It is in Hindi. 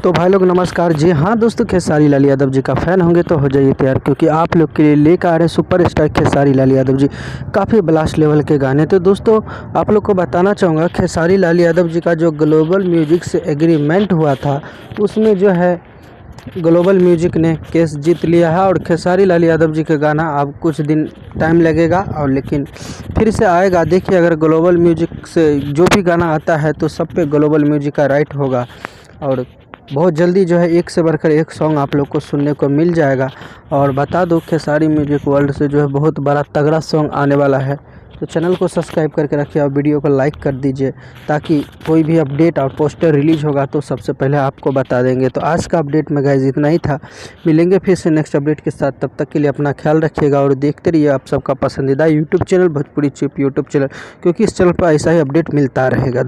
तो भाई लोग नमस्कार। जी हाँ दोस्तों, खेसारी लाल यादव जी का फ़ैन होंगे तो हो जाइए तैयार, क्योंकि आप लोग के लिए लेकर आ रहे हैं सुपरस्टार खेसारी लाल यादव जी। काफ़ी ब्लास्ट लेवल के गाने। तो दोस्तों आप लोग को बताना चाहूँगा, खेसारी लाल यादव जी का जो ग्लोबल म्यूजिक से एग्रीमेंट हुआ था, उसमें जो है ग्लोबल म्यूजिक ने केस जीत लिया है। और खेसारी लाल यादव जी का गाना अब कुछ दिन टाइम लगेगा, और लेकिन फिर से आएगा। देखिए, अगर ग्लोबल म्यूजिक से जो भी गाना आता है तो सब पे ग्लोबल म्यूजिक का राइट होगा, और बहुत जल्दी जो है एक से बढ़कर एक सॉन्ग आप लोग को सुनने को मिल जाएगा। और बता दो, खेसारी म्यूजिक वर्ल्ड से जो है बहुत बड़ा तगड़ा सॉन्ग आने वाला है। तो चैनल को सब्सक्राइब करके रखिए और वीडियो को लाइक कर दीजिए, ताकि कोई भी अपडेट और पोस्टर रिलीज होगा तो सबसे पहले आपको बता देंगे। तो आज का अपडेट में गाइस इतना ही था। मिलेंगे फिर से नेक्स्ट अपडेट के साथ। तब तक के लिए अपना ख्याल रखिएगा और देखते रहिए आप सबका पसंदीदा YouTube channel Bhojpuri chip YouTube channel, क्योंकि इस चैनल पर ऐसा ही अपडेट मिलता रहेगा।